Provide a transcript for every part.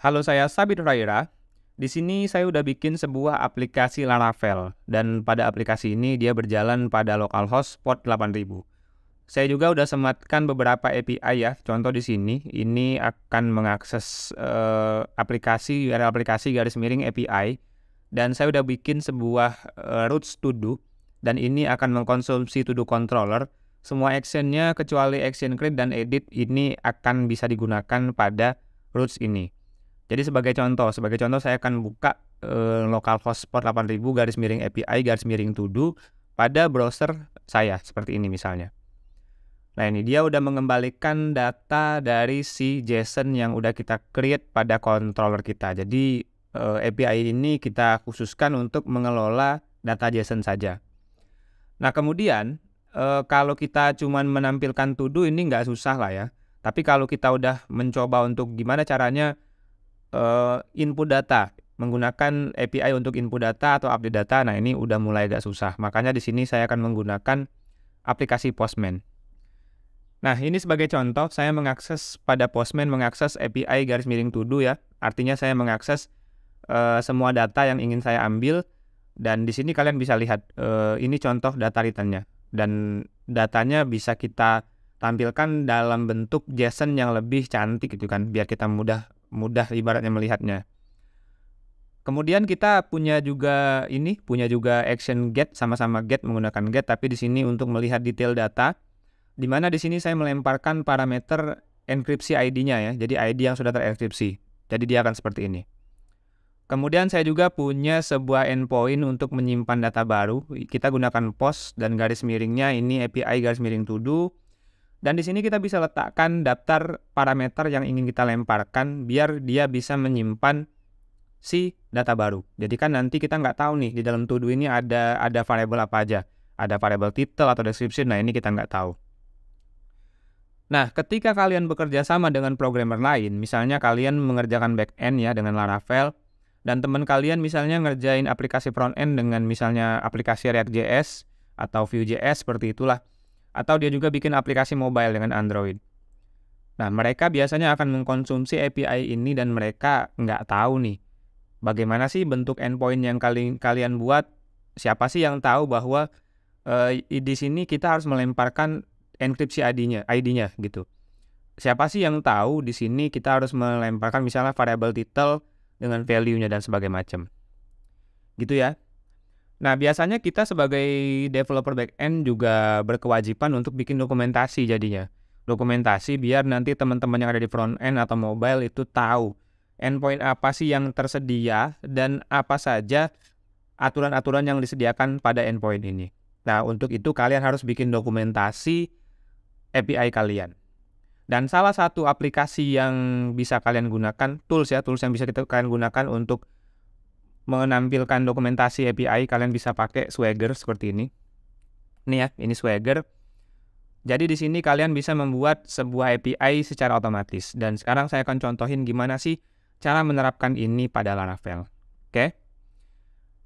Halo, saya Sabit Raira. Di sini saya udah bikin sebuah aplikasi Laravel dan pada aplikasi ini dia berjalan pada localhost port 8000. Saya juga udah sematkan beberapa API ya. Contoh di sini, ini akan mengakses aplikasi URL aplikasi garis miring API dan saya udah bikin sebuah routes to do dan ini akan mengkonsumsi to do controller. Semua actionnya kecuali action create dan edit ini akan bisa digunakan pada routes ini. Jadi sebagai contoh saya akan buka localhost port 8000 garis miring API garis miring to do pada browser saya seperti ini misalnya. Nah, ini dia udah mengembalikan data dari si JSON yang udah kita create pada controller kita. Jadi API ini kita khususkan untuk mengelola data JSON saja. Nah, kemudian kalau kita cuman menampilkan to do ini nggak susah lah ya. Tapi kalau kita udah mencoba untuk gimana caranya input data, menggunakan API untuk input data atau update data, nah ini udah mulai agak susah. Makanya di sini saya akan menggunakan aplikasi Postman. Nah, ini sebagai contoh, saya mengakses pada Postman, mengakses API garis miring to do ya. Artinya saya mengakses semua data yang ingin saya ambil, dan di sini kalian bisa lihat, ini contoh data return-nya. Dan datanya bisa kita tampilkan dalam bentuk JSON yang lebih cantik gitu kan, biar kita mudah ibaratnya melihatnya. Kemudian kita punya juga action get, sama-sama get menggunakan get, tapi di sini untuk melihat detail data, di mana di sini saya melemparkan parameter enkripsi ID-nya ya, jadi ID yang sudah terenkripsi. Jadi dia akan seperti ini. Kemudian saya juga punya sebuah endpoint untuk menyimpan data baru. Kita gunakan post dan garis miringnya ini API garis miring to do. Dan di sini kita bisa letakkan daftar parameter yang ingin kita lemparkan biar dia bisa menyimpan si data baru. Jadi kan nanti kita nggak tahu nih di dalam to do ini ada variabel apa aja. Ada variabel title atau description, nah ini kita nggak tahu. Nah, ketika kalian bekerja sama dengan programmer lain, misalnya kalian mengerjakan back-end ya dengan Laravel, dan teman kalian misalnya ngerjain aplikasi front-end dengan misalnya aplikasi React.js atau Vue.js seperti itulah. Atau dia juga bikin aplikasi mobile dengan Android. Nah, mereka biasanya akan mengkonsumsi API ini dan mereka nggak tahu nih, bagaimana sih bentuk endpoint yang kalian buat, siapa sih yang tahu bahwa di sini kita harus melemparkan enkripsi ID-nya gitu. Siapa sih yang tahu di sini kita harus melemparkan misalnya variabel title dengan value-nya dan sebagainya macam. Gitu ya. Nah, biasanya kita sebagai developer back-end juga berkewajiban untuk bikin dokumentasi jadinya. Dokumentasi biar nanti teman-teman yang ada di front-end atau mobile itu tahu endpoint apa sih yang tersedia dan apa saja aturan-aturan yang disediakan pada endpoint ini. Nah, untuk itu kalian harus bikin dokumentasi API kalian. Dan salah satu aplikasi yang bisa kalian gunakan, tools yang bisa kalian gunakan untuk menampilkan dokumentasi API, kalian bisa pakai Swagger seperti ini. Ini ya, ini Swagger. Jadi di sini kalian bisa membuat sebuah API secara otomatis. Dan sekarang saya akan contohin gimana sih cara menerapkan ini pada Laravel. Oke.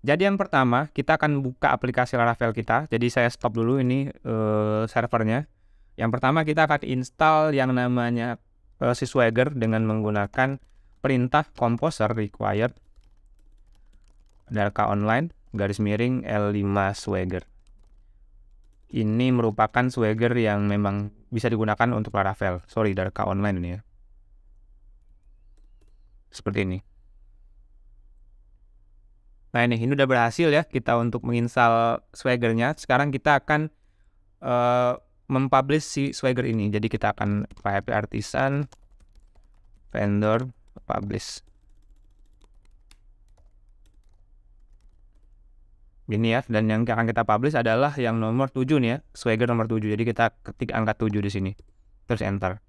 Jadi yang pertama, kita akan buka aplikasi Laravel kita. Jadi saya stop dulu ini servernya. Yang pertama kita akan install yang namanya si Swagger dengan menggunakan perintah composer required Darka Online garis miring L5 Swagger. Ini merupakan Swagger yang memang bisa digunakan untuk Laravel. Sorry, Darka Online ini ya. Seperti ini. Nah, ini udah berhasil ya kita untuk menginstal Swagger-nya. Sekarang kita akan mempublish si Swagger ini. Jadi kita akan php artisan vendor publish. Ini ya, dan yang akan kita publish adalah yang nomor 7 nih ya, Swagger nomor 7. Jadi kita ketik angka 7 di sini. Terus enter.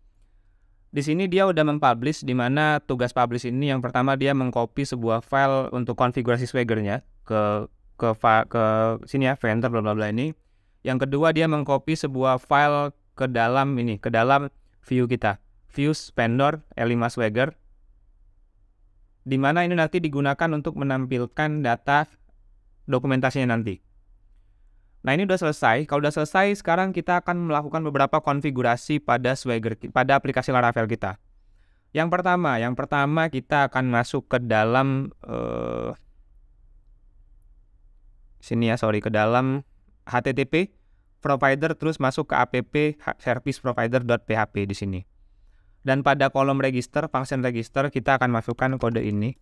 Di sini dia udah mempublish, di mana tugas publish ini yang pertama dia mengcopy sebuah file untuk konfigurasi Swagger-nya ke sini ya, vendor bla bla bla ini. Yang kedua dia mengcopy sebuah file ke dalam view kita. Views vendor L5 Swagger. Di mana ini nanti digunakan untuk menampilkan data dokumentasinya nanti. Nah, ini udah selesai. Kalau udah selesai, sekarang kita akan melakukan beberapa konfigurasi pada Swagger, pada aplikasi Laravel kita. Yang pertama kita akan masuk ke dalam ke dalam HTTP provider, terus masuk ke app service provider.php di sini. Dan pada kolom register, function register, kita akan masukkan kode ini.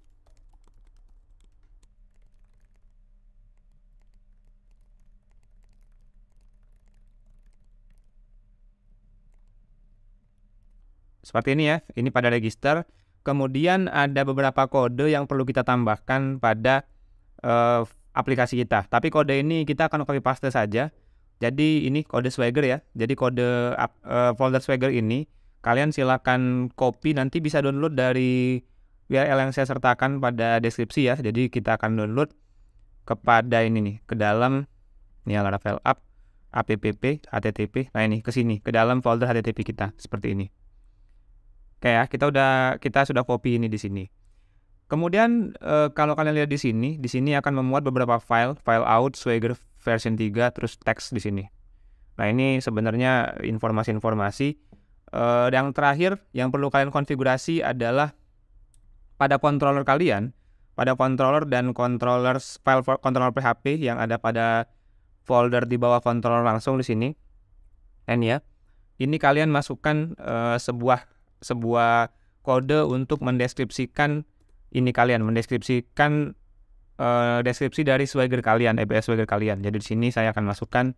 Seperti ini ya, ini pada register. Kemudian ada beberapa kode yang perlu kita tambahkan pada aplikasi kita. Tapi kode ini kita akan copy paste saja. Jadi ini kode Swagger ya. Jadi kode folder Swagger ini kalian silakan copy, nanti bisa download dari URL yang saya sertakan pada deskripsi ya. Jadi kita akan download kepada ini nih, ke dalam ini Laravel app app http. Nah ini ke sini, ke dalam folder http kita seperti ini. Oke ya, kita sudah copy ini di sini. Kemudian kalau kalian lihat di sini akan memuat beberapa file out Swagger version 3, terus teks di sini. Nah, ini sebenarnya informasi-informasi. Yang terakhir yang perlu kalian konfigurasi adalah pada controller kalian, pada controller dan file controller PHP yang ada pada folder di bawah controller langsung di sini. Dan ya, ini kalian masukkan sebuah kode untuk mendeskripsikan deskripsi dari Swagger kalian, APS Swagger kalian. Jadi di sini saya akan masukkan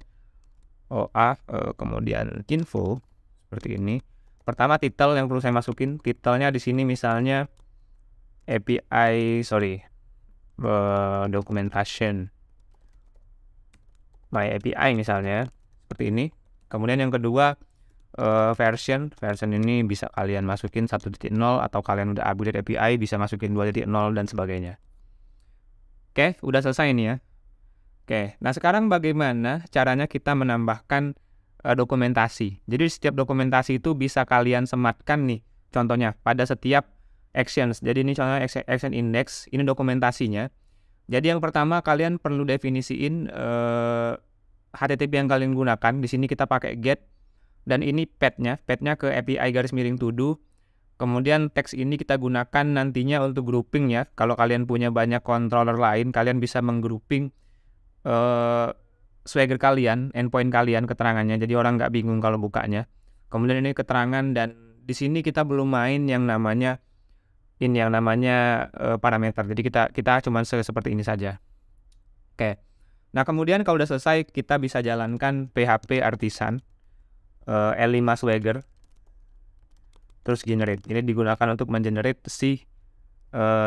OA, kemudian info seperti ini. Pertama title yang perlu saya masukin, titelnya di sini misalnya documentation my API misalnya seperti ini. Kemudian yang kedua version ini bisa kalian masukin 1.0 atau kalian udah upgrade API bisa masukin 2.0 dan sebagainya. Oke, udah selesai ini ya. Oke, nah sekarang bagaimana caranya kita menambahkan dokumentasi. Jadi setiap dokumentasi itu bisa kalian sematkan nih, contohnya pada setiap actions. Jadi ini contohnya action index, ini dokumentasinya. Jadi yang pertama kalian perlu definisiin HTTP yang kalian gunakan. Di sini kita pakai get. Dan ini path-nya ke API _to do. Kemudian teks ini kita gunakan nantinya untuk grouping ya. Kalau kalian punya banyak controller lain, kalian bisa menggrouping Swagger kalian, endpoint kalian, keterangannya. Jadi orang nggak bingung kalau bukanya. Kemudian ini keterangan, dan di sini kita belum main yang namanya parameter. Jadi kita cuma seperti ini saja. Oke. Nah kemudian kalau udah selesai, kita bisa jalankan PHP artisan L5 Swagger, terus generate. Ini digunakan untuk mengenerate si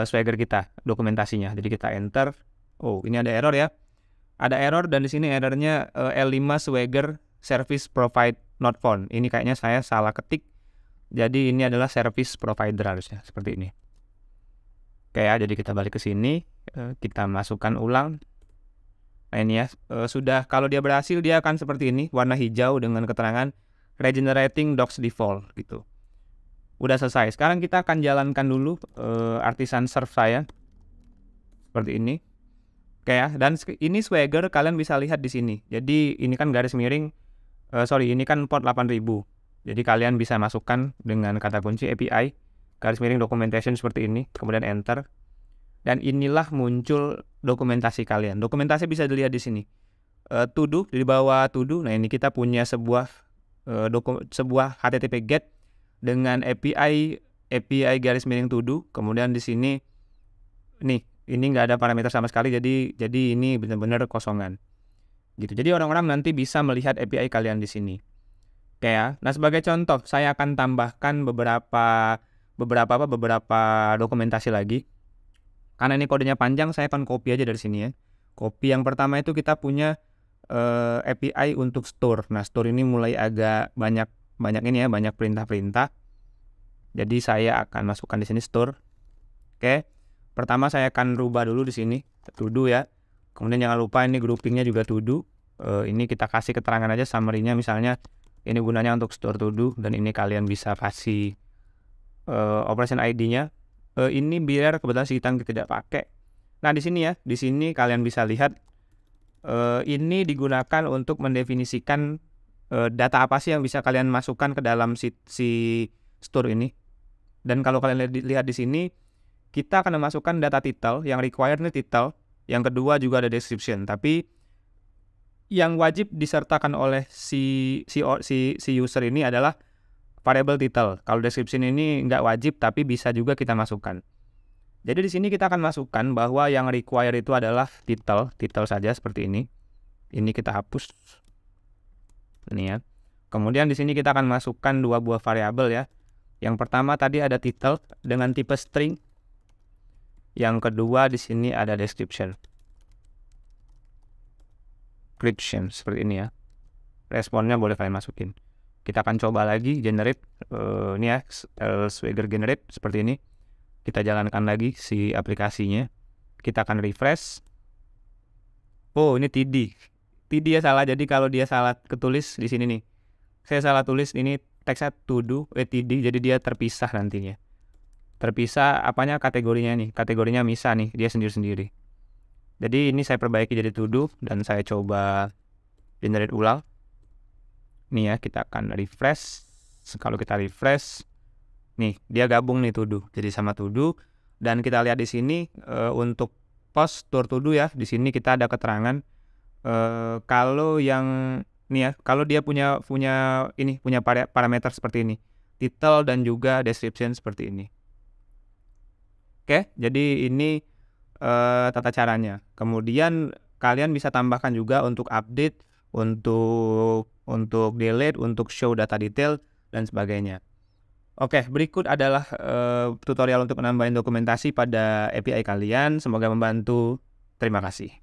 Swagger kita, dokumentasinya. Jadi kita enter. Oh, ini ada error ya. Ada error, dan di sini errornya L5 Swagger service provide not found. Ini kayaknya saya salah ketik. Jadi ini adalah service provider harusnya seperti ini. Oke ya, jadi kita balik ke sini, kita masukkan ulang. Nah ini ya, sudah, kalau dia berhasil dia akan seperti ini, warna hijau dengan keterangan regenerating docs default gitu. Udah selesai. Sekarang kita akan jalankan dulu artisan serve saya seperti ini. Oke ya, dan ini Swagger kalian bisa lihat di sini. Jadi ini kan garis miring, ini kan port 8000. Jadi kalian bisa masukkan dengan kata kunci API garis miring documentation seperti ini, kemudian enter. Dan inilah muncul dokumentasi kalian. Dokumentasi bisa dilihat di sini. To do, di bawah to do. Nah, ini kita punya sebuah HTTP GET dengan API garis miring to do. Kemudian di sini nih, ini nggak ada parameter sama sekali, jadi ini benar-benar kosongan gitu. Jadi orang-orang nanti bisa melihat API kalian di sini. Oke ya. Nah, sebagai contoh saya akan tambahkan beberapa dokumentasi lagi. Karena ini kodenya panjang, saya akan copy aja dari sini ya. Copy yang pertama itu kita punya API untuk store. Nah, store ini mulai agak banyak ini ya, banyak perintah-perintah. Jadi saya akan masukkan di sini store. Oke. Pertama saya akan rubah dulu di sini to do ya. Kemudian jangan lupa ini groupingnya juga to do. Ini kita kasih keterangan aja summary-nya, misalnya ini gunanya untuk store to do, dan ini kalian bisa kasih operation ID-nya. Ini biar kebetulan si kita tidak pakai. Nah, di sini ya, di sini kalian bisa lihat ini digunakan untuk mendefinisikan data apa sih yang bisa kalian masukkan ke dalam si store ini. Dan kalau kalian lihat di sini, kita akan memasukkan data title, yang required ini title, yang kedua juga ada description. Tapi yang wajib disertakan oleh si user ini adalah variable title. Kalau description ini nggak wajib, tapi bisa juga kita masukkan. Jadi di sini kita akan masukkan bahwa yang required itu adalah title saja seperti ini. Ini kita hapus. Ini ya. Kemudian di sini kita akan masukkan dua buah variabel ya. Yang pertama tadi ada title dengan tipe string. Yang kedua di sini ada description. Seperti ini ya. Responnya boleh kalian masukin. Kita akan coba lagi generate ini ya, Swagger generate seperti ini. Kita jalankan lagi si aplikasinya. Kita akan refresh. Oh, ini TD. TD ya salah. Jadi kalau dia salah ketulis di sini nih. Saya salah tulis ini teksnya to do TD, jadi dia terpisah nantinya. Terpisah apanya kategorinya nih. Kategorinya misah nih, dia sendiri-sendiri. Jadi ini saya perbaiki jadi to do dan saya coba generate ulang. Nih ya, kita akan refresh. Kalau kita refresh, nih dia gabung nih to do. Jadi sama to do. Dan kita lihat di sini untuk post to do ya. Di sini kita ada keterangan kalau yang nih ya, kalau dia punya parameter seperti ini, title dan juga description seperti ini. Oke, jadi ini tata caranya. Kemudian kalian bisa tambahkan juga untuk update, untuk delete, untuk show data detail dan sebagainya. Oke, berikut adalah tutorial untuk menambahin dokumentasi pada API kalian. Semoga membantu. Terima kasih.